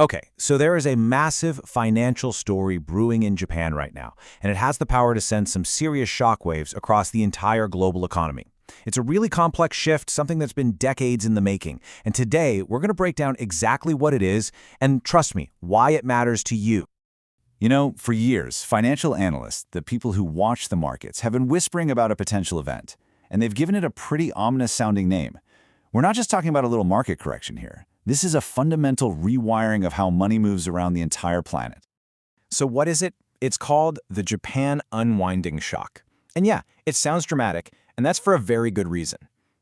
Okay, so there is a massive financial story brewing in Japan right now, and it has the power to send some serious shockwaves across the entire global economy. It's a really complex shift, something that's been decades in the making, and today we're going to break down exactly what it is and, trust me, why it matters to you. You know, for years, financial analysts, the people who watch the markets, have been whispering about a potential event, and they've given it a pretty ominous-sounding name. We're not just talking about a little market correction here. This is a fundamental rewiring of how money moves around the entire planet. So what is it? It's called the Japan unwinding shock. And yeah, it sounds dramatic, and that's for a very good reason.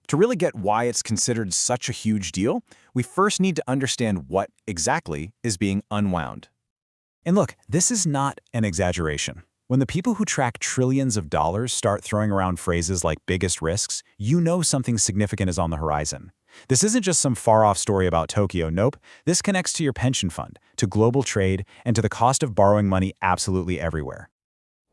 To really get why it's considered such a huge deal, we first need to understand what exactly is being unwound. And look, this is not an exaggeration. When the people who track trillions of dollars start throwing around phrases like biggest risks, you know something significant is on the horizon. This isn't just some far-off story about Tokyo, nope. This connects to your pension fund, to global trade, and to the cost of borrowing money absolutely everywhere.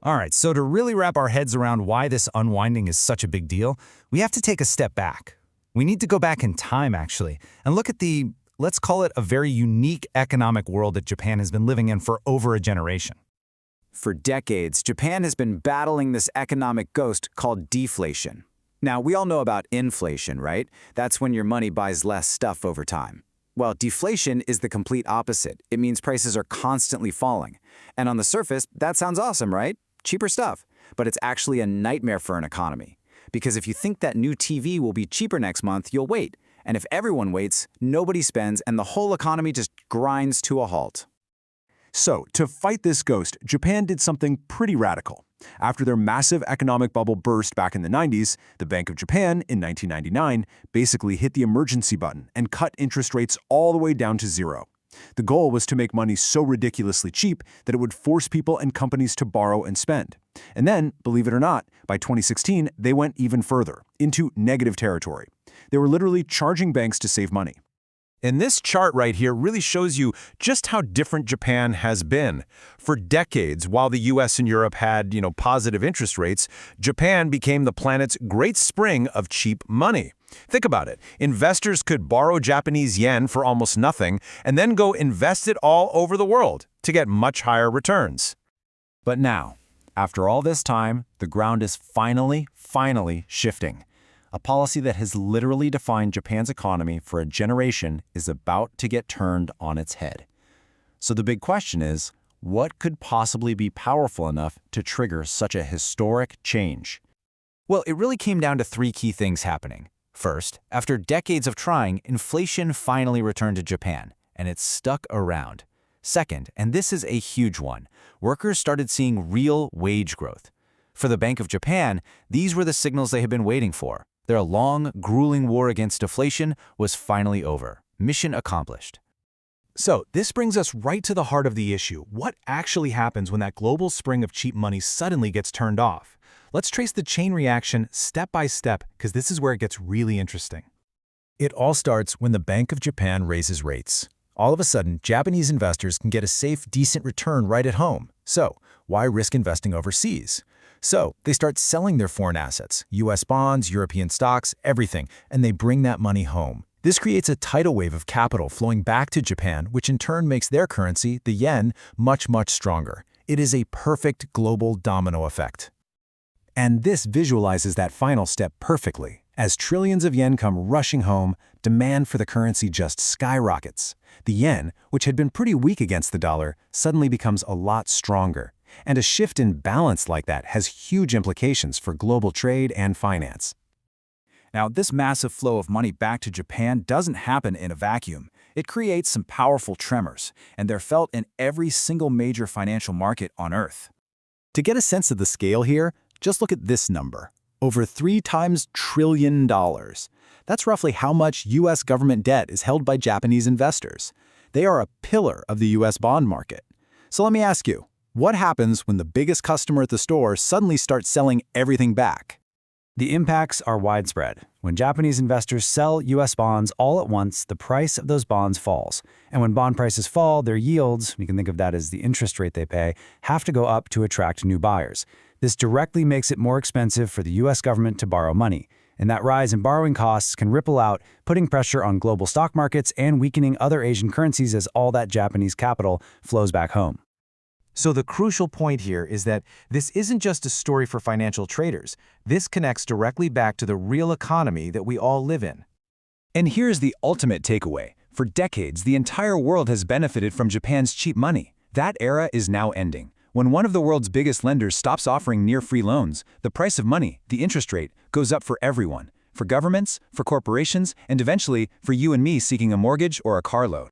All right, so to really wrap our heads around why this unwinding is such a big deal, we have to take a step back. We need to go back in time, actually, and look at the, let's call it a very unique economic world that Japan has been living in for over a generation. For decades, Japan has been battling this economic ghost called deflation. Now, we all know about inflation, right? That's when your money buys less stuff over time. Well, deflation is the complete opposite. It means prices are constantly falling. And on the surface, that sounds awesome, right? Cheaper stuff. But it's actually a nightmare for an economy. Because if you think that new TV will be cheaper next month, you'll wait. And if everyone waits, nobody spends, and the whole economy just grinds to a halt. So, to fight this ghost, Japan did something pretty radical. After their massive economic bubble burst back in the 90s, the Bank of Japan, in 1999, basically hit the emergency button and cut interest rates all the way down to zero. The goal was to make money so ridiculously cheap that it would force people and companies to borrow and spend. And then, believe it or not, by 2016, they went even further, into negative territory. They were literally charging banks to save money. And this chart right here really shows you just how different Japan has been. For decades, while the US and Europe had, positive interest rates, Japan became the planet's great spring of cheap money. Think about it. Investors could borrow Japanese yen for almost nothing and then go invest it all over the world to get much higher returns. But now, after all this time, the ground is finally shifting. A policy that has literally defined Japan's economy for a generation is about to get turned on its head. So the big question is, what could possibly be powerful enough to trigger such a historic change? Well, it really came down to three key things happening. First, after decades of trying, inflation finally returned to Japan, and it stuck around. Second, and this is a huge one, workers started seeing real wage growth. For the Bank of Japan, these were the signals they had been waiting for. Their long, grueling war against deflation was finally over. Mission accomplished. So this brings us right to the heart of the issue. What actually happens when that global spring of cheap money suddenly gets turned off? Let's trace the chain reaction step by step, because this is where it gets really interesting. It all starts when the Bank of Japan raises rates. All of a sudden, Japanese investors can get a safe, decent return right at home. So, why risk investing overseas? So, they start selling their foreign assets, US bonds, European stocks, everything, and they bring that money home. This creates a tidal wave of capital flowing back to Japan, which in turn makes their currency, the yen, much stronger. It is a perfect global domino effect. And this visualizes that final step perfectly. As trillions of yen come rushing home, demand for the currency just skyrockets. The yen, which had been pretty weak against the dollar, suddenly becomes a lot stronger. And a shift in balance like that has huge implications for global trade and finance. Now, this massive flow of money back to Japan doesn't happen in a vacuum. It creates some powerful tremors, and they're felt in every single major financial market on Earth. To get a sense of the scale here, just look at this number. Over 3 times trillion dollars. That's roughly how much U.S. government debt is held by Japanese investors. They are a pillar of the U.S. bond market. So let me ask you, what happens when the biggest customer at the store suddenly starts selling everything back? The impacts are widespread. When Japanese investors sell U.S. bonds all at once, the price of those bonds falls. And when bond prices fall, their yields, we can think of that as the interest rate they pay, have to go up to attract new buyers. This directly makes it more expensive for the U.S. government to borrow money. And that rise in borrowing costs can ripple out, putting pressure on global stock markets and weakening other Asian currencies as all that Japanese capital flows back home. So the crucial point here is that this isn't just a story for financial traders. This connects directly back to the real economy that we all live in. And here's the ultimate takeaway. For decades, the entire world has benefited from Japan's cheap money. That era is now ending. When one of the world's biggest lenders stops offering near-free loans, the price of money, the interest rate, goes up for everyone. For governments, for corporations, and eventually for you and me seeking a mortgage or a car loan.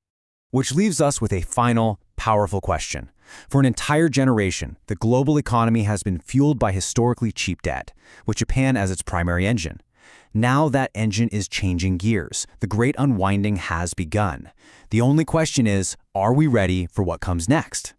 Which leaves us with a final, powerful question. For an entire generation, the global economy has been fueled by historically cheap debt, with Japan as its primary engine. Now that engine is changing gears. The great unwinding has begun. The only question is, are we ready for what comes next?